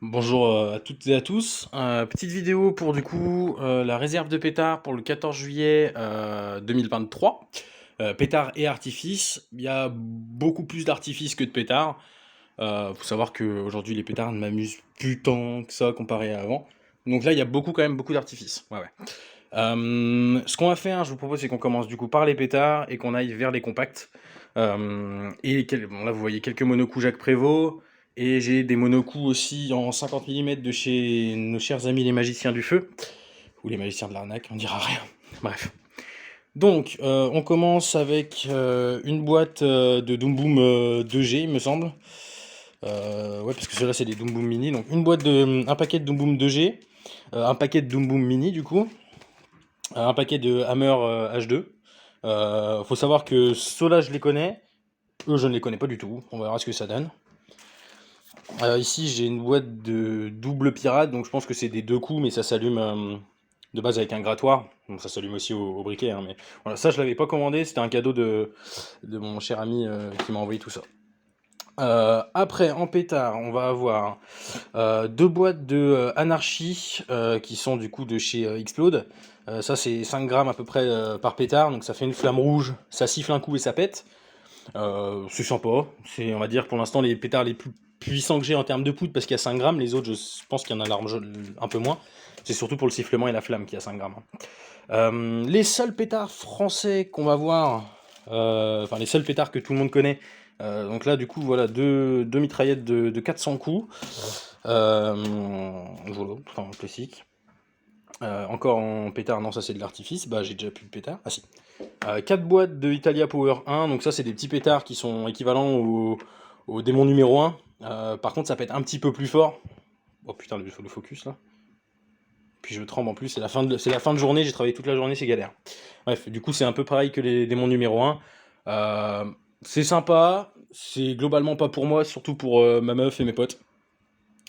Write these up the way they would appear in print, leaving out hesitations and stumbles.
Bonjour à toutes et à tous. Petite vidéo pour du coup la réserve de pétards pour le 14 juillet 2023. Pétards et artifices. Il y a beaucoup plus d'artifices que de pétards. Faut savoir qu'aujourd'hui les pétards ne m'amusent plus tant que ça comparé à avant. Donc là il y a quand même beaucoup d'artifices. Ouais, ouais. Ce qu'on va faire, je vous propose, c'est qu'on commence du coup par les pétards et qu'on aille vers les compacts. Bon, là, vous voyez quelques monocoups Jacques Prévost. Et j'ai des monocoups aussi en 50 mm de chez nos chers amis les magiciens du feu. Ou les magiciens de l'arnaque, on dira rien. Bref. Donc, on commence avec une boîte de Doom Boom 2G, il me semble. Ouais, parce que ceux-là, c'est des Doom Boom mini. Donc, un paquet de Doom Boom 2G, un paquet de Doom Boom mini, du coup, un paquet de Hammer H2. Faut savoir que ceux-là, je les connais. Eux, je ne les connais pas du tout. On verra ce que ça donne. Ici, j'ai une boîte de double pirate, donc je pense que c'est des deux coups, mais ça s'allume de base avec un grattoir. Donc ça s'allume aussi au briquet, hein, mais voilà, ça je l'avais pas commandé, c'était un cadeau de mon cher ami qui m'a envoyé tout ça. Après, en pétard, on va avoir deux boîtes de Anarchy qui sont du coup de chez Explode. Ça, c'est 5 grammes à peu près par pétard, donc ça fait une flamme rouge, ça siffle un coup et ça pète. C'est sympa. C'est, on va dire, pour l'instant, les pétards les plus puissants que j'ai en termes de poudre, parce qu'il y a 5 grammes. Les autres, je pense qu'il y en a un peu moins. C'est surtout pour le sifflement et la flamme qu'il y a 5 grammes. Les seuls pétards français qu'on va voir, enfin les seuls pétards que tout le monde connaît. Donc là, du coup, voilà, deux mitraillettes de 400 coups. Voilà, enfin classique. Encore en pétard, non, ça c'est de l'artifice. Bah, j'ai déjà plus de pétard. Ah si. 4 boîtes de Italia Power 1, donc ça c'est des petits pétards qui sont équivalents au démon numéro 1. Par contre ça pète un petit peu plus fort. Oh putain le focus là. Puis je tremble en plus, c'est la fin de journée, j'ai travaillé toute la journée, c'est galère. Bref, du coup c'est un peu pareil que les démons numéro 1. C'est sympa, c'est globalement pas pour moi, surtout pour ma meuf et mes potes.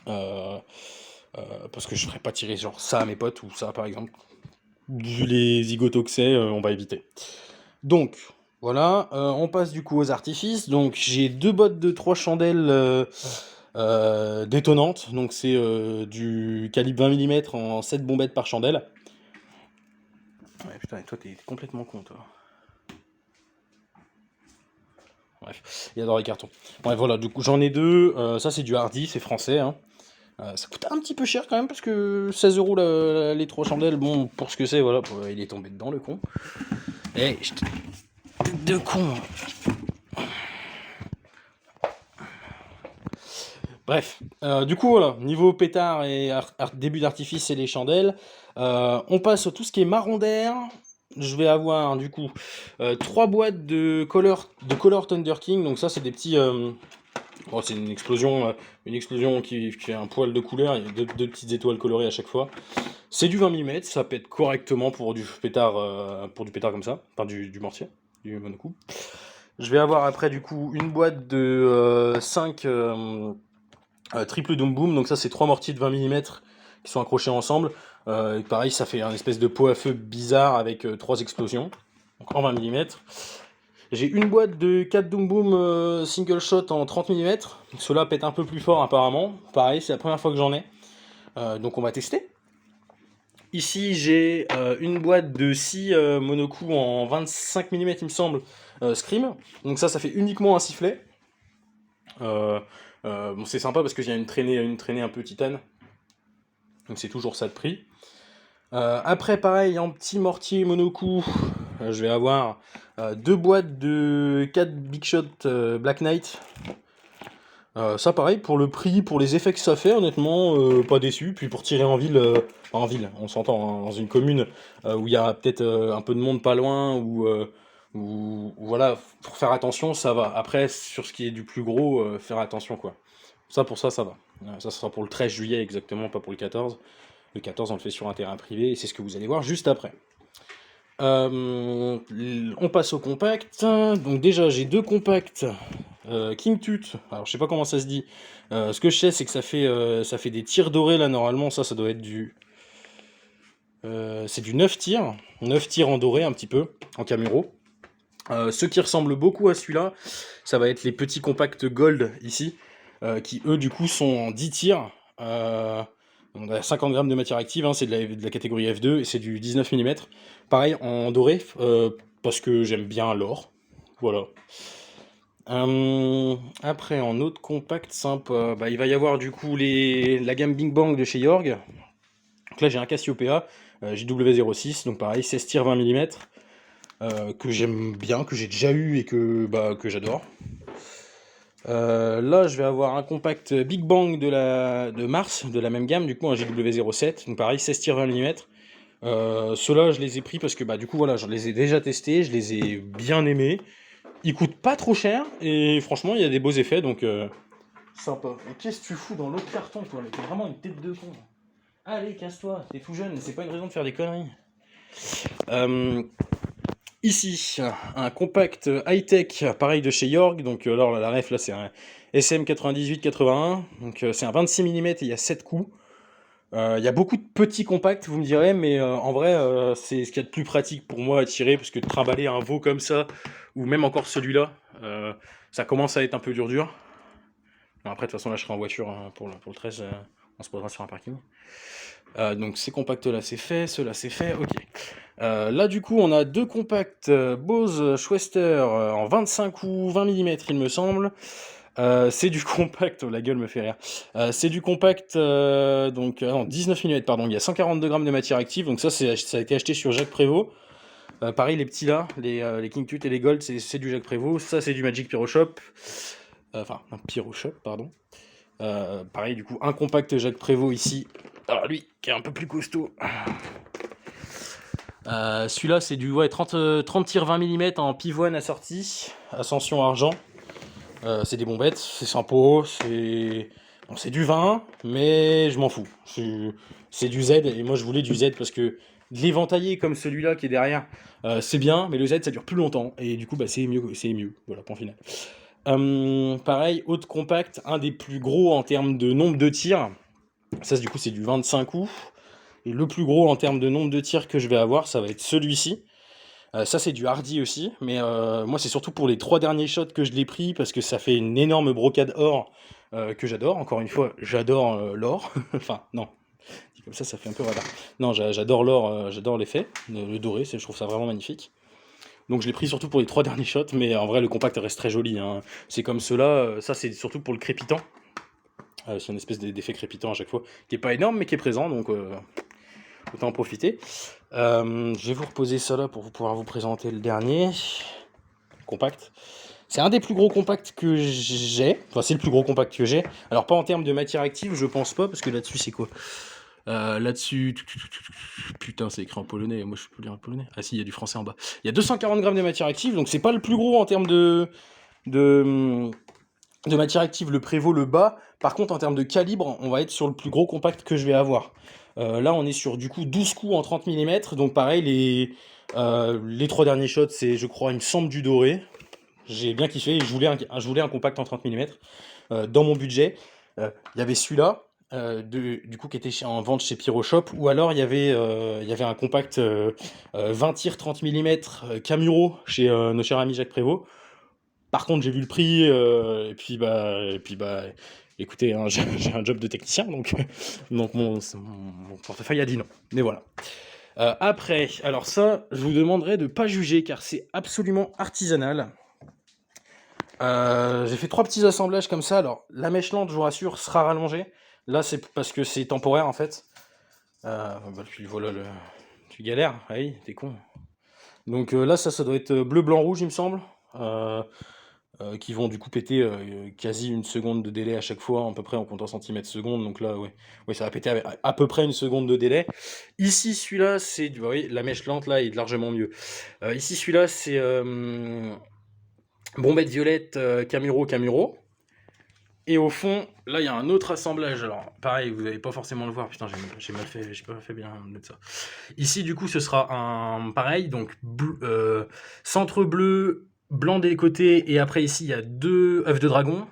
Euh, Parce que je ferais pas tirer genre ça à mes potes ou ça par exemple. Vu les zigotos que c'est, on va éviter. Donc, voilà, on passe du coup aux artifices. Donc, j'ai deux bottes de 3 chandelles détonnantes. Donc, c'est du calibre 20 mm en 7 bombettes par chandelle. Ouais, putain, et toi, t'es complètement con, toi. Bref, il adore les cartons. Bref, voilà, du coup, j'en ai deux. Ça, c'est du Hardy, c'est français. Hein. Ça coûte un petit peu cher quand même, parce que 16 euros les 3 chandelles. Bon, pour ce que c'est, voilà, il est tombé dedans, le con. Eh, je te... de con. Bref, du coup voilà, niveau pétard et début d'artifice et les chandelles, on passe à tout ce qui est marron d'air. Je vais avoir du coup 3 boîtes de Color Thunder King, donc ça c'est des petits... bon, c'est une explosion qui a un poil de couleur, il y a deux petites étoiles colorées à chaque fois. C'est du 20 mm, ça pète correctement pour du pétard comme ça, enfin du mortier, du monocoup. Je vais avoir après du coup une boîte de 5 triple Doom Boom, donc ça c'est 3 mortiers de 20 mm qui sont accrochés ensemble. Pareil, ça fait un espèce de pot à feu bizarre avec 3 explosions, donc en 20 mm. J'ai une boîte de 4 Doom Boom single shot en 30 mm. Cela pète un peu plus fort apparemment. Pareil, c'est la première fois que j'en ai. Donc on va tester. Ici j'ai une boîte de 6 monocoups en 25 mm il me semble, Scream. Donc ça fait uniquement un sifflet. Euh, bon, c'est sympa parce qu'il y a une traînée un peu titane. Donc c'est toujours ça de prix. Après, pareil, en petit mortier monocoup, je vais avoir deux boîtes de 4 Big Shot Black Knight. Ça, pareil, pour le prix, pour les effets que ça fait, honnêtement, pas déçu. Puis pour tirer en ville, on s'entend, hein, dans une commune où il y a peut-être un peu de monde pas loin, ou voilà, pour faire attention, ça va. Après, sur ce qui est du plus gros, faire attention, quoi. Pour ça, ça va. Ça sera pour le 13 juillet exactement, pas pour le 14. Le 14, on le fait sur un terrain privé, et c'est ce que vous allez voir juste après. On passe au compact. Donc déjà, j'ai deux compacts King Tut. Alors, je sais pas comment ça se dit. Ce que je sais, c'est que ça fait des tirs dorés, là, normalement. Ça doit être du... c'est du 9 tirs. 9 tirs en doré, un petit peu, en camuro. Ceux qui ressemblent beaucoup à celui-là, ça va être les petits compacts Gold, ici, qui, eux, du coup, sont en 10 tirs. On a 50 grammes de matière active, hein, c'est de la catégorie F2 et c'est du 19 mm. Pareil en doré, parce que j'aime bien l'or. Voilà. Après, en autre compact simple, bah, il va y avoir du coup la gamme Bing Bang de chez Yorg. Donc là, j'ai un Cassiopeia JW06, donc pareil, 16 tirs 20 mm, que j'aime bien, que j'ai déjà eu et que j'adore. Là, je vais avoir un compact Big Bang de Mars, de la même gamme, du coup, un JW07, donc pareil, 16 tirs 20 mm. Ceux-là, je les ai pris parce que du coup, voilà, je les ai déjà testés, je les ai bien aimés. Ils coûtent pas trop cher et franchement, il y a des beaux effets, donc sympa. Et qu'est-ce que tu fous dans l'autre carton, toi? T'es vraiment une tête de con. Allez, casse-toi, t'es tout jeune, c'est pas une raison de faire des conneries. Ici, un compact high-tech, pareil de chez Yorg. Donc alors la ref là c'est un SM98-81. Donc c'est un 26 mm et il y a 7 coups. Il y a beaucoup de petits compacts, vous me direz, mais en vrai c'est ce qu'il y a de plus pratique pour moi à tirer, parce que de trimballer un veau comme ça, ou même encore celui-là, ça commence à être un peu dur. Bon, après de toute façon là je serai en voiture, hein, pour le 13, on se posera sur un parking. Donc ces compacts là c'est fait, ceux-là c'est fait, ok. Là du coup on a deux compacts Bose Schwester en 25 ou 20 mm il me semble. C'est du compact, oh, la gueule me fait rire. C'est du compact, non, 19 mm, pardon, il y a 142 grammes de matière active, donc ça a été acheté sur Jacques Prévost. Pareil, les petits là, les King Tut et les Gold, c'est du Jacques Prévost. Ça c'est du Magic Pyroshop. Enfin, un Pyroshop, pardon. Pareil, du coup, un compact Jacques Prévost ici. Alors lui, qui est un peu plus costaud. Celui-là, c'est du 30 tirs 20 mm en pivoine assorti, ascension argent. C'est des bombettes, c'est sympa, c'est du 20, mais je m'en fous. C'est du Z, et moi je voulais du Z parce que de l'éventailler comme celui-là qui est derrière, c'est bien, mais le Z ça dure plus longtemps, et du coup bah, c'est mieux. Voilà, point final. Pareil, autre compact, un des plus gros en termes de nombre de tirs. Ça du coup c'est du 25 coups. Et le plus gros en termes de nombre de tirs que je vais avoir, ça va être celui-ci. Ça c'est du hardy aussi, mais moi c'est surtout pour les 3 derniers shots que je l'ai pris, parce que ça fait une énorme brocade or que j'adore. Encore une fois, j'adore l'or. Enfin non, dit comme ça fait un peu radar. Non, j'adore l'or, j'adore l'effet, le doré, je trouve ça vraiment magnifique. Donc je l'ai pris surtout pour les 3 derniers shots, mais en vrai le compact reste très joli, hein. C'est comme ceux-là, ça c'est surtout pour le crépitant. C'est une espèce d'effet crépitant à chaque fois, qui est pas énorme mais qui est présent, donc autant en profiter. Je vais vous reposer ça là pour pouvoir vous présenter le dernier compact. C'est un des plus gros compacts que j'ai. Enfin, c'est le plus gros compact que j'ai. Alors, pas en termes de matière active, je pense pas, parce que là-dessus, c'est quoi? Là-dessus. Putain, c'est écrit en polonais. Moi, je peux lire en polonais. Ah, si, il y a du français en bas. Il y a 240 grammes de matière active, donc c'est pas le plus gros en termes de matière active, le Prévost, le bas. Par contre, en termes de calibre, on va être sur le plus gros compact que je vais avoir. Là, on est sur du coup 12 coups en 30 mm. Donc, pareil, les 3 derniers shots, c'est, je crois, il me semble, du doré. J'ai bien kiffé. Je voulais un compact en 30 mm. Dans mon budget, il y avait celui-là. Du coup qui était en vente chez Pyroshop, ou alors il y avait un compact 20 tirs 30 mm Camuro chez nos chers amis Jacques Prévost. Par contre, j'ai vu le prix, et puis écoutez, hein, j'ai un job de technicien, donc mon portefeuille a dit non. Mais voilà. Après, alors ça, je vous demanderai de pas juger, car c'est absolument artisanal. J'ai fait 3 petits assemblages comme ça. Alors, la mèche lente, je vous rassure, sera rallongée. Là, c'est parce que c'est temporaire, en fait. Puis voilà, tu galères. Ah oui, t'es con. Donc là, ça doit être bleu, blanc, rouge, il me semble. Qui vont du coup péter quasi une seconde de délai à chaque fois, à peu près en comptant centimètres secondes. Donc là, ouais, ça va péter avec à peu près une seconde de délai. Ici, celui-là, c'est vous voyez, la mèche lente là est largement mieux. Ici, celui-là, c'est bombette violette Camuro. Et au fond, là, il y a un autre assemblage. Alors, pareil, vous n'allez pas forcément le voir. Putain, j'ai pas fait bien mettre ça. Ici, du coup, ce sera un pareil, donc centre bleu, blanc des côtés, et après ici, il y a 2 œufs de dragon.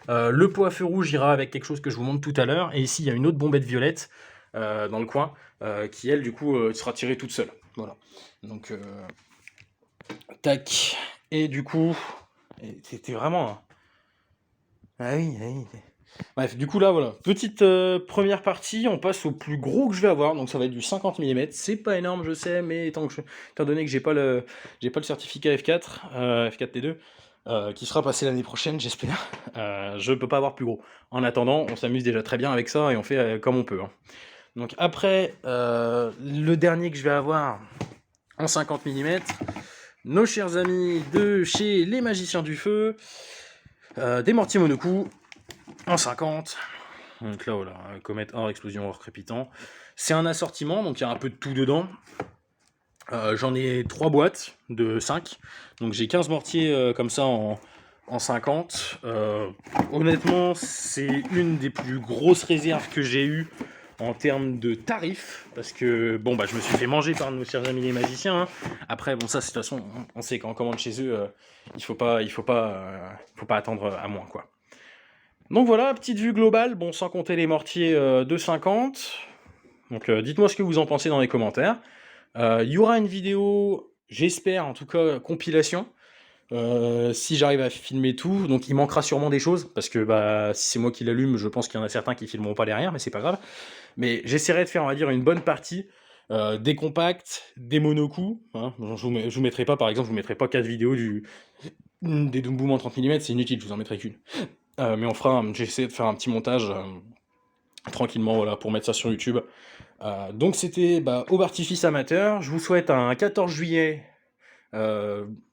Le pot à feu rouge ira avec quelque chose que je vous montre tout à l'heure. Et ici, il y a une autre bombette violette dans le coin, qui, elle, du coup, sera tirée toute seule. Voilà. Donc, tac. Et du coup, c'était vraiment... Ah oui. Bref, du coup là voilà, petite première partie, on passe au plus gros que je vais avoir, donc ça va être du 50 mm. C'est pas énorme, je sais, mais étant donné que j'ai pas le certificat F4, F4T2, qui sera passé l'année prochaine, j'espère, je peux pas avoir plus gros. En attendant, on s'amuse déjà très bien avec ça et on fait comme on peut, hein. Donc après, le dernier que je vais avoir en 50 mm, nos chers amis de chez Les Magiciens du Feu, des mortiers monocoup en 50. Donc là, voilà, comète or, explosion or, crépitant. C'est un assortiment, donc il y a un peu de tout dedans. J'en ai 3 boîtes de 5. Donc j'ai 15 mortiers comme ça en 50. Honnêtement, c'est une des plus grosses réserves que j'ai eues en termes de tarifs. Parce que, bon, bah, je me suis fait manger par nos chers amis les magiciens, hein. Après, bon, ça, de toute façon, on sait qu'en commande chez eux, il faut pas attendre à moins, quoi. Donc voilà, petite vue globale, bon, sans compter les mortiers de 50. Donc dites-moi ce que vous en pensez dans les commentaires. Il y aura une vidéo, j'espère en tout cas, compilation. Si j'arrive à filmer tout, donc il manquera sûrement des choses, parce que bah, si c'est moi qui l'allume, je pense qu'il y en a certains qui filmeront pas derrière, mais c'est pas grave. Mais j'essaierai de faire, on va dire, une bonne partie, des compacts, des monocoups, hein. Je vous mettrai pas, par exemple, je vous mettrai pas 4 vidéos des Doom Boom en 30 mm, c'est inutile, je vous en mettrai qu'une. Mais j'essaie de faire un petit montage tranquillement, voilà, pour mettre ça sur YouTube. Donc c'était Aube Artifice Amateur. Je vous souhaite un 14 juillet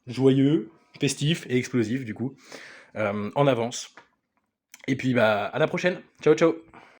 joyeux, festif et explosif du coup, en avance. Et puis à la prochaine. Ciao ciao.